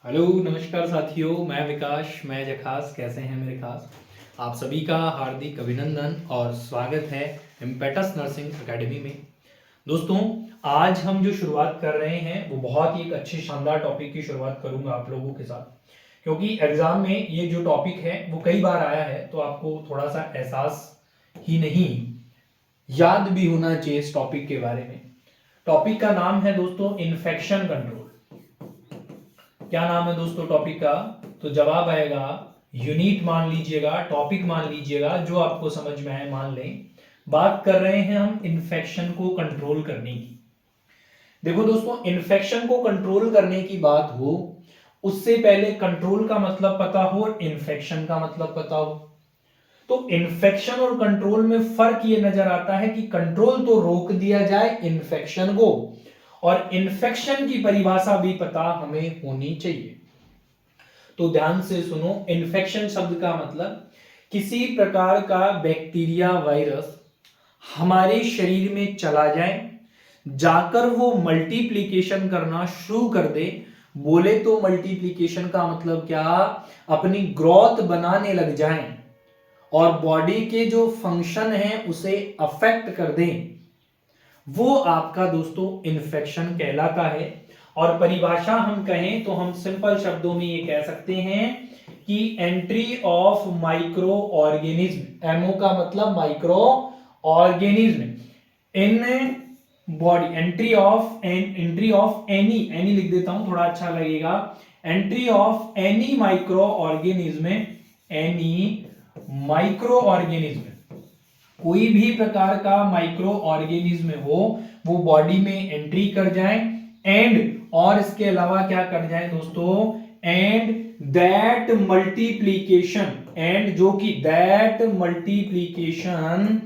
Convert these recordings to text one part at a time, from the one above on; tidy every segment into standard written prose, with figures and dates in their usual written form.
Hello नमस्कार साथियों, मैं विकास, मैं जखास। कैसे हैं मेरे खास? आप सभी का हार्दिक अभिनंदन और स्वागत है इम्पेटस नर्सिंग एकेडमी में। दोस्तों, आज हम जो शुरुआत कर रहे हैं वो बहुत ही एक अच्छे शानदार टॉपिक की शुरुआत करूंगा आप लोगों के साथ, क्योंकि एग्जाम में ये जो टॉपिक है वो कई बार आया है, तो आपको थोड़ा सा एहसास ही नहीं, याद भी होना चाहिए इस टॉपिक के बारे में। टॉपिक का नाम है दोस्तों इन्फेक्शन कंट्रोल। क्या नाम है दोस्तों टॉपिक का? तो जवाब आएगा, यूनिट मान लीजिएगा, टॉपिक मान लीजिएगा, जो आपको समझ में आए मान लें। बात कर रहे हैं हम इन्फेक्शन को कंट्रोल करने की। देखो दोस्तों, इन्फेक्शन को कंट्रोल करने की बात हो उससे पहले कंट्रोल का मतलब पता हो और इन्फेक्शन का मतलब पता हो। तो इन्फेक्शन और कंट्रोल में फर्क ये नजर आता है कि कंट्रोल तो रोक दिया जाए इन्फेक्शन को, और इन्फेक्शन की परिभाषा भी पता हमें होनी चाहिए। तो ध्यान से सुनो, इन्फेक्शन शब्द का मतलब किसी प्रकार का बैक्टीरिया वायरस हमारे शरीर में चला जाए, जाकर वो मल्टीप्लिकेशन करना शुरू कर दे। बोले तो मल्टीप्लिकेशन का मतलब क्या? अपनी ग्रोथ बनाने लग जाए और बॉडी के जो फंक्शन है उसे अफेक्ट कर दें, वो आपका दोस्तों इन्फेक्शन कहलाता है। और परिभाषा हम कहें तो हम सिंपल शब्दों में ये कह सकते हैं कि entry of micro organism, MO का मतलब micro organism in body, entry of any लिख देता हूं थोड़ा अच्छा लगेगा, entry of any micro organism, any micro organism, कोई भी प्रकार का माइक्रो ऑर्गेनिज्म हो वो बॉडी में एंट्री कर जाए, एंड और इसके अलावा क्या कर जाए दोस्तों, एंड दैट मल्टीप्लीकेशन, एंड जो कि दैट मल्टीप्लीकेशन,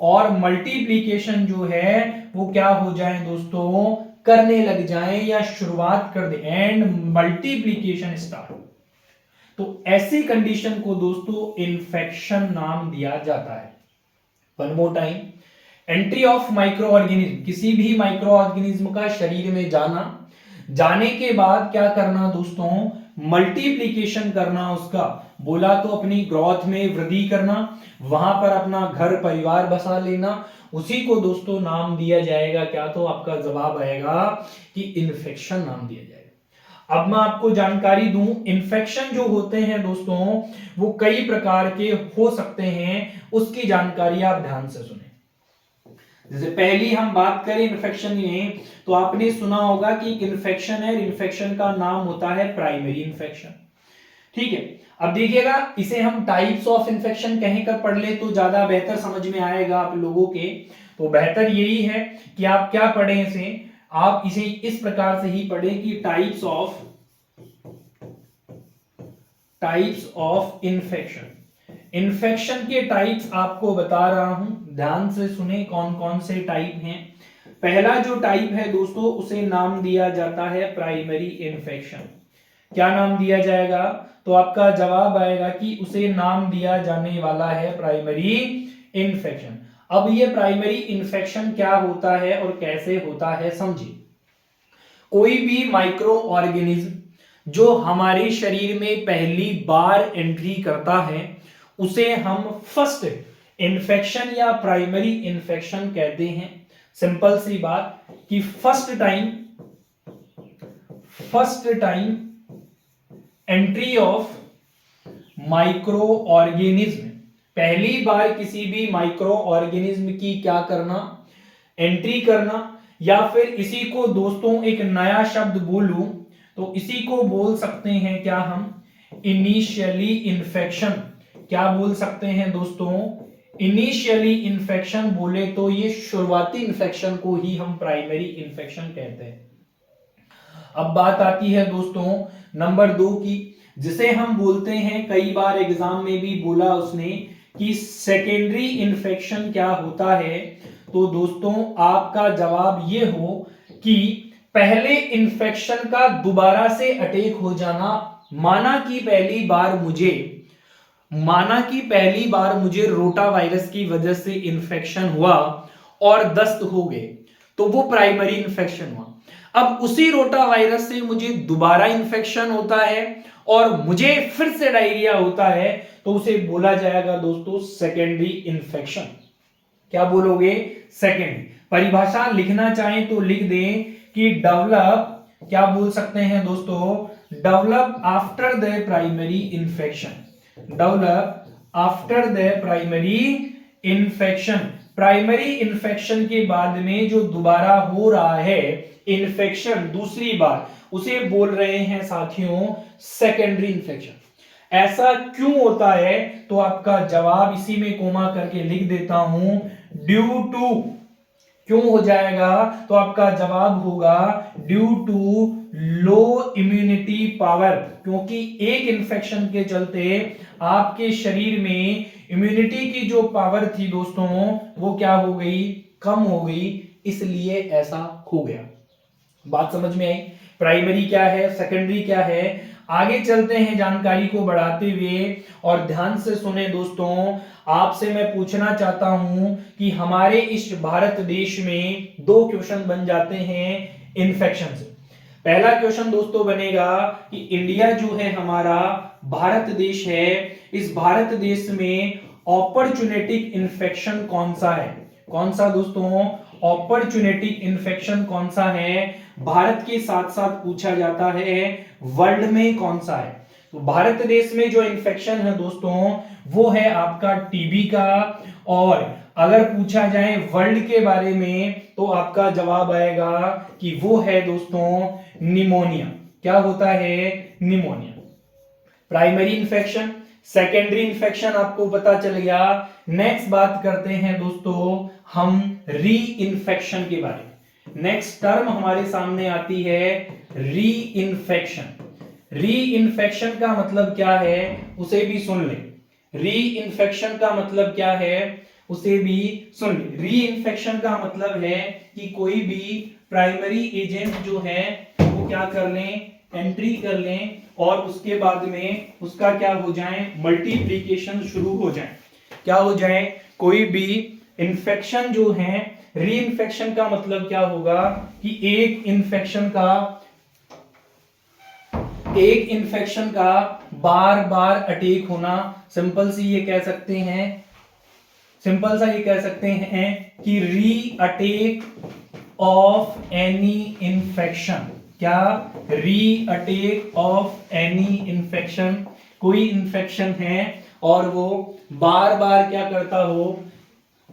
और मल्टीप्लीकेशन जो है वो क्या हो जाए दोस्तों, करने लग जाए या शुरुआत कर दे, एंड मल्टीप्लीकेशन स्टार्ट। तो ऐसी कंडीशन को दोस्तों इन्फेक्शन नाम दिया जाता है। One more time, entry of micro organism, किसी भी माइक्रो ऑर्गेनिज्म का शरीर में जाना, जाने के बाद क्या करना दोस्तों, मल्टीप्लिकेशन करना उसका। बोला तो अपनी ग्रोथ में वृद्धि करना, वहां पर अपना घर परिवार बसा लेना, उसी को दोस्तों नाम दिया जाएगा क्या? तो आपका जवाब आएगा कि इन्फेक्शन नाम दिया जाएगा। अब मैं आपको जानकारी दूं, इन्फेक्शन जो होते हैं दोस्तों वो कई प्रकार के हो सकते हैं, उसकी जानकारी आप ध्यान से सुने। जैसे पहली हम बात करें इन्फेक्शन में, तो आपने सुना होगा कि एक इन्फेक्शन है, इन्फेक्शन का नाम होता है प्राइमरी इन्फेक्शन। ठीक है, अब देखिएगा, इसे हम टाइप्स ऑफ इन्फेक्शन कहीं कर पढ़ ले तो ज्यादा बेहतर समझ में आएगा आप लोगों के। तो बेहतर यही है कि आप क्या पढ़ें इसे, आप इसे इस प्रकार से ही पढ़ें कि टाइप्स ऑफ इन्फेक्शन। इन्फेक्शन के टाइप्स आपको बता रहा हूं, ध्यान से सुने कौन कौन से टाइप हैं। पहला जो टाइप है दोस्तों उसे नाम दिया जाता है प्राइमरी इन्फेक्शन। क्या नाम दिया जाएगा? तो आपका जवाब आएगा कि उसे नाम दिया जाने वाला है प्राइमरी इन्फेक्शन। अब ये प्राइमरी इन्फेक्शन क्या होता है और कैसे होता है समझिए। कोई भी माइक्रो ऑर्गेनिज्म जो हमारे शरीर में पहली बार एंट्री करता है उसे हम फर्स्ट इन्फेक्शन या प्राइमरी इन्फेक्शन कहते हैं। सिंपल सी बात कि first time entry of micro organism, पहली बार किसी भी माइक्रो ऑर्गेनिज्म की क्या करना, एंट्री करना, या फिर इसी को दोस्तों एक नया शब्द बोलूं तो इसी को बोल सकते हैं क्या हम, इनिशियली इन्फेक्शन। क्या बोल सकते हैं दोस्तों? Initially infection. बोले तो ये शुरुआती इन्फेक्शन को ही हम प्राइमरी इन्फेक्शन कहते हैं। अब बात आती है दोस्तों नंबर 2 की, जिसे हम बोलते हैं, कई बार एग्जाम में भी बोला उसने कि सेकेंडरी इन्फेक्शन क्या होता है। तो दोस्तों आपका जवाब ये हो कि पहले इन्फेक्शन का दोबारा से अटैक हो जाना। माना कि पहली बार मुझे रोटा वायरस की वजह से इन्फेक्शन हुआ और दस्त हो गए, तो वो प्राइमरी इन्फेक्शन हुआ। अब उसी रोटा वायरस से मुझे दोबारा इंफेक्शन होता है और मुझे फिर से डायरिया होता है, तो उसे बोला जाएगा दोस्तों सेकेंडरी इंफेक्शन। क्या बोलोगे? सेकेंडरी। परिभाषा लिखना चाहें तो लिख दें कि डेवलप, क्या बोल सकते हैं दोस्तों, develop after the primary infection. Develop after the primary infection. Primary infection के बाद में जो दोबारा हो रहा है इंफेक्शन दूसरी बार, उसे बोल रहे हैं साथियों सेकेंडरी इंफेक्शन। ऐसा क्यों होता है? तो आपका जवाब इसी में कोमा करके लिख देता हूं, ड्यू टू। क्यों हो जाएगा? तो आपका जवाब होगा due to low immunity power. क्योंकि एक इंफेक्शन के चलते आपके शरीर में इम्यूनिटी की जो पावर थी दोस्तों वो क्या हो गई? कम हो गई, इसलिए ऐसा हो गया। बात समझ में आई? प्राइमरी क्या है, सेकेंडरी क्या है। आगे चलते हैं जानकारी को बढ़ाते हुए, और ध्यान से सुने दोस्तों। आपसे मैं पूछना चाहता हूं कि हमारे इस भारत देश में दो क्वेश्चन बन जाते हैं इन्फेक्शन से। पहला क्वेश्चन दोस्तों बनेगा कि इंडिया जो है हमारा भारत देश है, इस भारत देश में अपॉर्चुनिटिक इन्फेक्शन कौन सा है? कौन सा दोस्तों? अपॉर्चुनिटिक इन्फेक्शन कौन सा है? भारत के साथ साथ पूछा जाता है वर्ल्ड में कौन सा है। तो भारत देश में जो इन्फेक्शन है दोस्तों वो है आपका टीबी का, और अगर पूछा जाए वर्ल्ड के बारे में तो आपका जवाब आएगा कि वो है दोस्तों निमोनिया। क्या होता है? Pneumonia. Primary infection, secondary infection आपको पता चल गया। नेक्स्ट बात करते हैं दोस्तों हम री इन्फेक्शन के बारे में। नेक्स्ट टर्म हमारे सामने आती है री इन्फेक्शन। री इन्फेक्शन का मतलब क्या है उसे भी सुन ले। री इन्फेक्शन का मतलब क्या है उसे भी सुन ले। री इन्फेक्शन का मतलब है कि कोई भी प्राइमरी एजेंट जो है वो क्या कर लें? एंट्री कर लें, और उसके बाद में उसका क्या हो जाए? मल्टीप्लीकेशन शुरू हो जाए। क्या हो जाए? कोई भी इन्फेक्शन जो है, री इन्फेक्शन का मतलब क्या होगा कि एक इन्फेक्शन का बार बार अटैक होना। सिंपल सा ये कह सकते हैं कि री अटैक ऑफ एनी इन्फेक्शन। क्या? री अटैक ऑफ एनी इन्फेक्शन। कोई इन्फेक्शन है और वो बार बार क्या करता हो?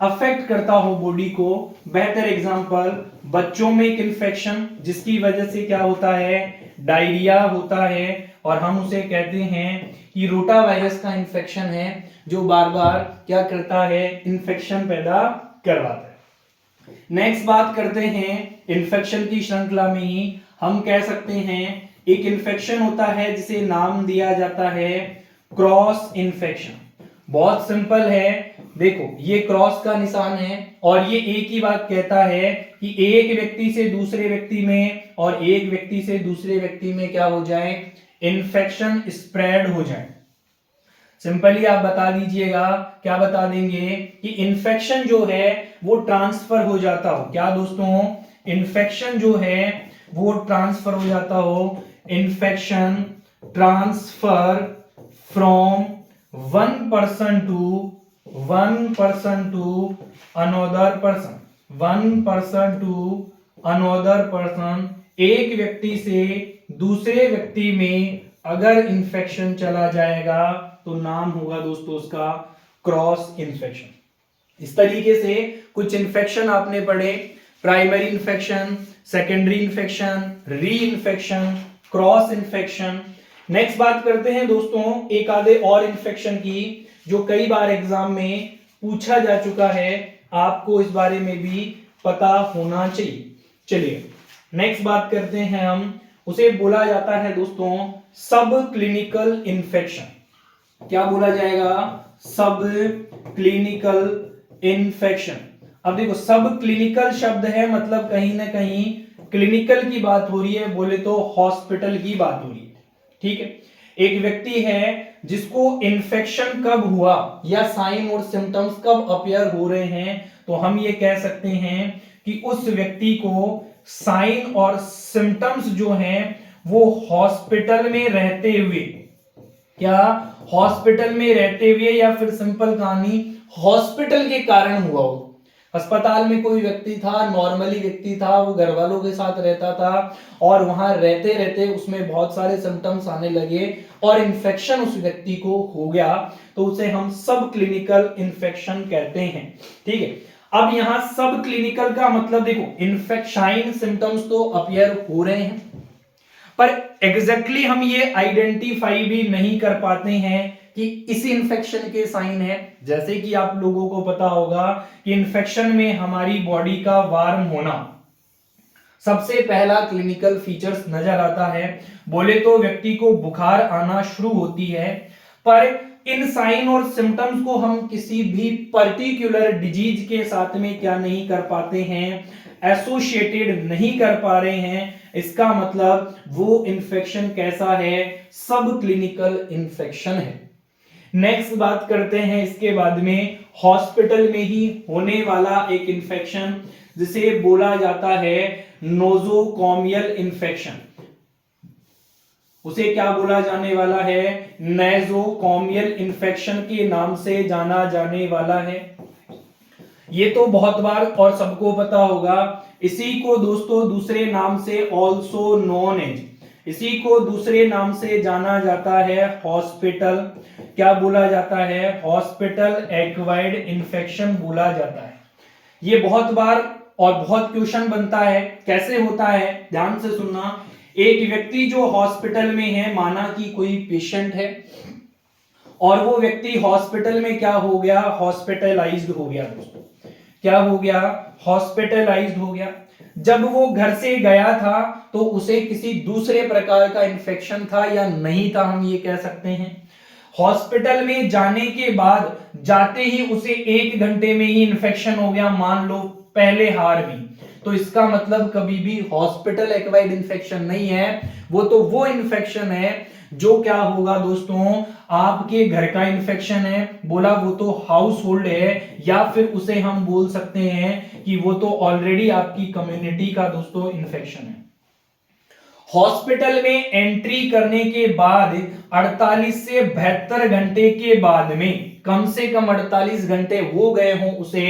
अफेक्ट करता हो बॉडी को। बेहतर एग्जांपल, बच्चों में एक इन्फेक्शन जिसकी वजह से क्या होता है? डायरिया होता है, और हम उसे कहते हैं कि रोटा वायरस का इन्फेक्शन है जो बार बार क्या करता है? इन्फेक्शन पैदा करवाता है। नेक्स्ट बात करते हैं इन्फेक्शन की श्रृंखला में ही हम कह सकते हैं एक इन्फेक्शन होता है जिसे नाम दिया जाता है क्रॉस इन्फेक्शन। बहुत सिंपल है, देखो ये क्रॉस का निशान है और ये एक ही बात कहता है कि एक व्यक्ति से दूसरे व्यक्ति में और एक व्यक्ति से दूसरे व्यक्ति में क्या हो जाए? इन्फेक्शन स्प्रेड हो जाए। सिंपली आप बता दीजिएगा, क्या बता देंगे कि इन्फेक्शन जो है वो ट्रांसफर हो जाता हो। क्या दोस्तों? इन्फेक्शन जो है वो ट्रांसफर हो जाता हो। Infection transfer from one person to another person. एक व्यक्ति से दूसरे व्यक्ति में अगर इन्फेक्शन चला जाएगा तो नाम होगा दोस्तों उसका क्रॉस इन्फेक्शन। इस तरीके से कुछ इन्फेक्शन आपने पढ़े, प्राइमरी इन्फेक्शन, सेकेंडरी इन्फेक्शन, री इन्फेक्शन, क्रॉस इन्फेक्शन। नेक्स्ट बात करते हैं दोस्तों एक आधे और इन्फेक्शन की जो कई बार एग्जाम में पूछा जा चुका है, आपको इस बारे में भी पता होना चाहिए। चलिए नेक्स्ट बात करते हैं हम, उसे बोला जाता है दोस्तों सब क्लिनिकल इन्फेक्शन। क्या बोला जाएगा? सब क्लिनिकल इन्फेक्शन। अब देखो सब क्लिनिकल शब्द है मतलब कहीं ना कहीं क्लिनिकल की बात हो रही है, बोले तो हॉस्पिटल की बात हो रही है। ठीक है, एक व्यक्ति है जिसको इन्फेक्शन कब हुआ या साइन और सिम्टम्स कब अपीयर हो रहे हैं, तो हम ये कह सकते हैं कि उस व्यक्ति को साइन और सिम्टम्स जो हैं वो हॉस्पिटल में रहते हुए, क्या हॉस्पिटल में रहते हुए या फिर सिंपल कहानी हॉस्पिटल के कारण हुआ हो। अस्पताल में कोई व्यक्ति था, नॉर्मली व्यक्ति था, वो घर वालों के साथ रहता था और वहां रहते रहते उसमें बहुत सारे सिम्टम्स आने लगे और इन्फेक्शन उस व्यक्ति को हो गया, तो उसे हम सब क्लिनिकल इन्फेक्शन कहते हैं। ठीक है, अब यहां सब क्लिनिकल का मतलब देखो, इन्फेक्शन सिम्टम्स तो अपीयर हो रहे हैं पर एग्जैक्टली हम ये आइडेंटिफाई भी नहीं कर पाते हैं कि इस इन्फेक्शन के साइन है। जैसे कि आप लोगों को पता होगा कि इन्फेक्शन में हमारी बॉडी का वार्म होना सबसे पहला क्लिनिकल फीचर्स नजर आता है। बोले तो व्यक्ति को बुखार आना शुरू होती है, पर इन साइन और सिम्टम्स को हम किसी भी पर्टिकुलर डिजीज के साथ में क्या नहीं कर पाते हैं, एसोसिएटेड नहीं कर पा रहे हैं। इसका मतलब वो इन्फेक्शन कैसा है, सब क्लिनिकल इन्फेक्शन है। नेक्स्ट बात करते हैं इसके बाद में हॉस्पिटल में ही होने वाला एक इन्फेक्शन जिसे बोला जाता है नोजोकॉमियल इन्फेक्शन। उसे क्या बोला जाने वाला है, नोजोकॉमियल इन्फेक्शन के नाम से जाना जाने वाला है। ये तो बहुत बार और सबको पता होगा। इसी को दोस्तों दूसरे नाम से ऑल्सो नोन एज, इसी को दूसरे नाम से जाना जाता है हॉस्पिटल, क्या बोला जाता है, हॉस्पिटल एक्वायर्ड इन्फेक्शन बोला जाता है। ये बहुत बार और बहुत क्वेश्चन बनता है। कैसे होता है, ध्यान से सुनना। एक व्यक्ति जो हॉस्पिटल में है, माना कि कोई पेशेंट है और वो व्यक्ति हॉस्पिटल में क्या हो गया, हॉस्पिटलाइज्ड हो गया दोस्तों। क्या हो गया, हॉस्पिटलाइज्ड हो गया। जब वो घर से गया था तो उसे किसी दूसरे प्रकार का इन्फेक्शन था या नहीं था, हम ये कह सकते हैं। हॉस्पिटल में जाने के बाद जाते ही उसे 1 घंटे में ही इन्फेक्शन हो गया, मान लो पहले हार में, तो इसका मतलब कभी भी हॉस्पिटल एक्वायर्ड इन्फेक्शन नहीं है। वो तो वो इन्फेक्शन है जो क्या होगा दोस्तों, आपके घर का इन्फेक्शन है, बोला वो तो हाउस होल्ड है, या फिर उसे हम बोल सकते हैं कि वो तो ऑलरेडी आपकी कम्युनिटी का दोस्तों इन्फेक्शन है। हॉस्पिटल में एंट्री करने के बाद 48 से 72 घंटे के बाद में, कम से कम 48 घंटे हो गए हों उसे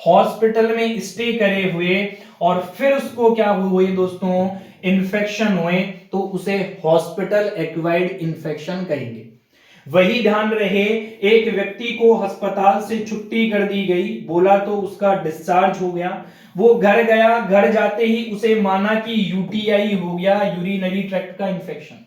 हॉस्पिटल में स्टे करे हुए, और फिर उसको क्या हुए दोस्तों, इन्फेक्शन हुए, तो उसे हॉस्पिटल एक्वायर्ड इन्फेक्शन कहेंगे। वही ध्यान रहे, एक व्यक्ति को अस्पताल से छुट्टी कर दी गई, बोला तो उसका डिस्चार्ज हो गया, वो घर गया, घर जाते ही उसे माना कि यूटीआई हो गया, यूरिनरी ट्रैक्ट का इन्फेक्शन।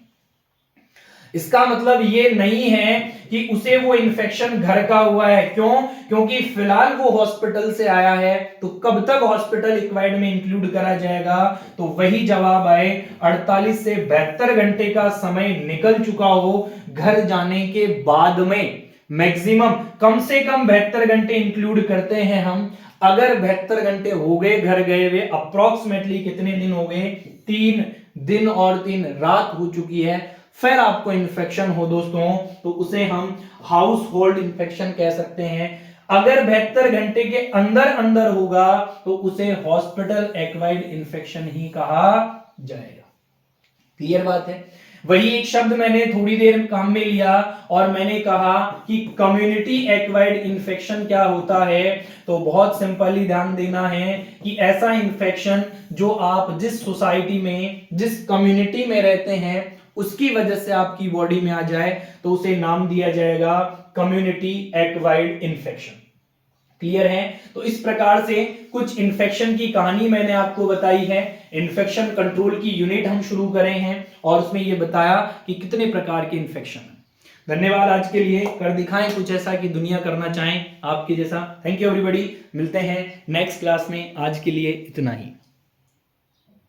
इसका मतलब ये नहीं है कि उसे वो इन्फेक्शन घर का हुआ है। क्यों? क्योंकि फिलहाल वो हॉस्पिटल से आया है, तो कब तक हॉस्पिटल एक्वायर्ड में इंक्लूड करा जाएगा, तो वही जवाब आए 48 से 72 घंटे का समय निकल चुका हो घर जाने के बाद में। मैक्सिमम कम से कम 72 घंटे इंक्लूड करते हैं हम। अगर 72 घंटे हो गए घर गए हुए, अप्रोक्सीमेटली कितने दिन हो गए, 3 दिन और 3 रात हो चुकी है, फिर आपको इन्फेक्शन हो दोस्तों, तो उसे हम हाउस होल्ड इन्फेक्शन कह सकते हैं। अगर 72 घंटे के अंदर अंदर होगा तो उसे हॉस्पिटल एक्वायर्ड इन्फेक्शन ही कहा जाएगा। क्लियर बात है। वही एक शब्द मैंने थोड़ी देर काम में लिया और मैंने कहा कि कम्युनिटी एक्वायर्ड इन्फेक्शन क्या होता है। तो बहुत सिंपली ध्यान देना है कि ऐसा इन्फेक्शन जो आप जिस सोसाइटी में, जिस कम्युनिटी में रहते हैं, उसकी वजह से आपकी बॉडी में आ जाए, तो उसे नाम दिया जाएगा कम्युनिटी एक्वायर्ड इन्फेक्शन। क्लियर है। तो इस प्रकार से कुछ इन्फेक्शन की कहानी मैंने आपको बताई है। इन्फेक्शन कंट्रोल की यूनिट हम शुरू करें हैं और उसमें यह बताया कि कितने प्रकार के इन्फेक्शन है। धन्यवाद आज के लिए। कर दिखाएं कुछ ऐसा कि दुनिया करना चाहें आपके जैसा। Thank you everybody. मिलते हैं नेक्स्ट क्लास में। आज के लिए इतना ही।